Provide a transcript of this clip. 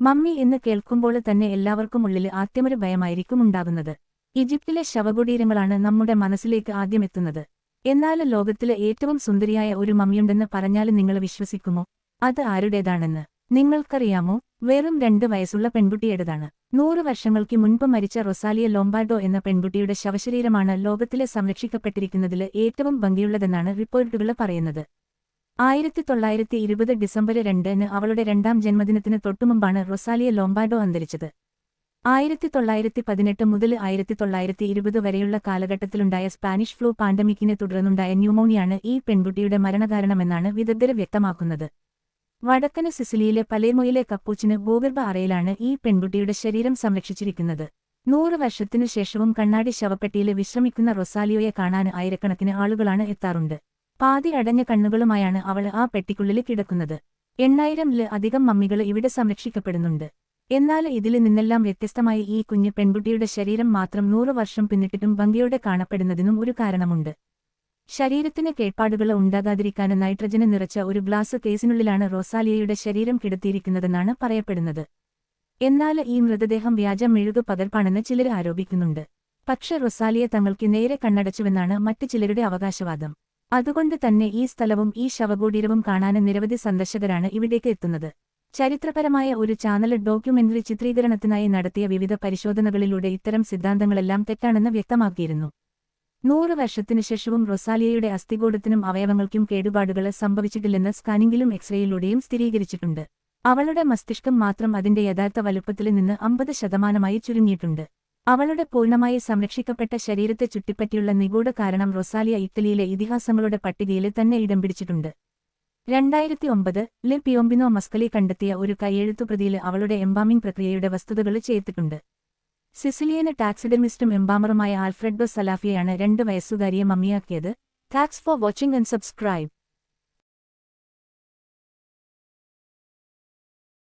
Mummy എന്ന് കേൾക്കുമ്പോൾ തന്നെ എല്ലാവർക്കും ഉള്ളിൽ ആദ്യമൊരു ഭയമായിരിക്കും ഉണ്ടാകുന്നത്. ഈജിപ്തിലെ ശവകുടീരങ്ങളാണ് നമ്മുടെ മനസ്സിലേക്ക് ആദ്യം എത്തുന്നത്. എന്നാൽ ലോകത്തിലെ ഏറ്റവും സുന്ദരിയായ ഒരു മമ്മിയുണ്ടെന്ന് പറഞ്ഞാൽ നിങ്ങൾ വിശ്വസിക്കുമോ? അത് ആരുടേതാണെന്ന് നിങ്ങൾക്കറിയാമോ? വെറും 2 വയസ്സുള്ള പെൺകുട്ടിയുടേതാണ്. 100 വർഷങ്ങൾക്ക് മുൻപ് മരിച്ച റൊസാലിയ ലോംബാർഡോ എന്ന പെൺകുട്ടിയുടെ ശവശരീരമാണ് ലോകത്തിലെ സംരക്ഷിക്കപ്പെട്ടിരിക്കുന്നതിൽ ഏറ്റവും ഭംഗിയുള്ളതെന്നാണ് റിപ്പോർട്ടുകൾ പറയുന്നത്. 1920 ഡിസംബർ 2-ന് അവളുടെ 2ാം ജന്മദിനത്തിന് തൊട്ടുമുമ്പാണ് റൊസാലിയ ലോംബാർഡോ അന്തരിച്ചത്. 1918 മുതൽ 1920 വരെയുള്ള കാലഘട്ടത്തിലുണ്ടായ സ്പാനിഷ് ഫ്ലൂ പാൻഡമിക്കിനെ തുടർന്നുണ്ടായ ന്യൂമോണിയാണ് ഈ പെൺകുട്ടിയുടെ മരണകാരണമെന്നാണ് വിദഗ്ധർ വ്യക്തമാക്കുന്നത്. വടക്കൻ സിസിലിയിലെ പലേർമോയിലെ കപ്പൂച്ചിന് ഭൂഗർഭ അറയിലാണ് ഈ പെൺകുട്ടിയുടെ ശരീരം സംരക്ഷിച്ചിരിക്കുന്നത്. 100 വർഷത്തിനു ശേഷവും കണ്ണാടി ശവപ്പെട്ടിയിൽ വിശ്രമിക്കുന്ന റൊസാലിയോയെ കാണാൻ ആയിരക്കണക്കിന് ആളുകളാണ് എത്താറുണ്ട്. പാതി അടഞ്ഞ കണ്ണുകളുമായാണ് അവൾ ആ പെട്ടിക്കുള്ളിൽ കിടക്കുന്നത്. 8000-ൽ അധികം മമ്മികൾ ഇവിടെ സംരക്ഷിക്കപ്പെടുന്നുണ്ട്. എന്നാൽ ഇതിൽ നിന്നെല്ലാം വ്യത്യസ്തമായി ഈ കുഞ്ഞ് പെൺകുട്ടിയുടെ ശരീരം മാത്രം 100 വർഷം പിന്നിട്ടിട്ടും ഭംഗിയോടെ കാണപ്പെടുന്നതിനും ഒരു കാരണമുണ്ട്. ശരീരത്തിന് കേട്പാടുകൾ ഉണ്ടാകാതിരിക്കാൻ നൈട്രജന് നിറച്ച ഒരു ഗ്ലാസ് കേസിനുള്ളിലാണ് റൊസാലിയയുടെ ശരീരം കിടത്തിയിരിക്കുന്നതെന്നാണ് പറയപ്പെടുന്നത്. എന്നാൽ ഈ മൃതദേഹം വ്യാജ മെഴുകു പകർപ്പാണെന്ന് ചിലർ ആരോപിക്കുന്നുണ്ട്. പക്ഷെ റൊസാലിയ തങ്ങൾക്ക് നേരെ കണ്ണടച്ചുവെന്നാണ് മറ്റ് ചിലരുടെ അവകാശവാദം. അതുകൊണ്ട് തന്നെ ഈ സ്ഥലവും ഈ ശവകുടീരവും കാണാൻ നിരവധി സന്ദർശകരാണ് ഇവിടേക്ക് എത്തുന്നത്. ചരിത്രപരമായ ഒരു ചാനൽ ഡോക്യുമെന്ററി ചിത്രീകരണത്തിനായി നടത്തിയ വിവിധ പരിശോധനകളിലൂടെ ഇത്തരം സിദ്ധാന്തങ്ങളെല്ലാം തെറ്റാണെന്ന് വ്യക്തമാക്കിയിരുന്നു. 100 വർഷത്തിനുശേഷവും റൊസാലിയയുടെ അസ്ഥികൂടത്തിനും അവയവങ്ങൾക്കും കേടുപാടുകൾ സംഭവിച്ചിട്ടില്ലെന്ന് സ്കാനിംഗിലും എക്സ്റേയിലൂടെയും സ്ഥിരീകരിച്ചിട്ടുണ്ട്. അവളുടെ മസ്തിഷ്കം മാത്രം അതിന്റെ യഥാർത്ഥ വലുപ്പത്തിൽ നിന്ന് 50% ചുരുങ്ങിയിട്ടുണ്ട്. അവളുടെ പൂർണ്ണമായി സംരക്ഷിക്കപ്പെട്ട ശരീരത്തെ ചുറ്റിപ്പറ്റിയുള്ള നിഗൂഢ കാരണം റൊസാലിയ ഇറ്റലിയിലെ ഇതിഹാസങ്ങളുടെ പട്ടികയിൽ തന്നെ ഇടം പിടിച്ചിട്ടുണ്ട്. 2009-ൽ പിയോംബിനോ മസ്കലി കണ്ടെത്തിയ ഒരു കൈയെഴുത്തുപ്രതിയിൽ അവളുടെ എംബാമിംഗ് പ്രക്രിയയുടെ വസ്തുതകൾ ചേർത്തിട്ടുണ്ട്. സിസിലിയൻ ടാക്സിഡർമിസ്റ്റും എംബാമറുമായ ആൽഫ്രെഡോ സലാഫിയയാണ് 2 വയസ്സുകാരിയെ മമ്മിയാക്കിയത്. Thanks for watching and subscribe.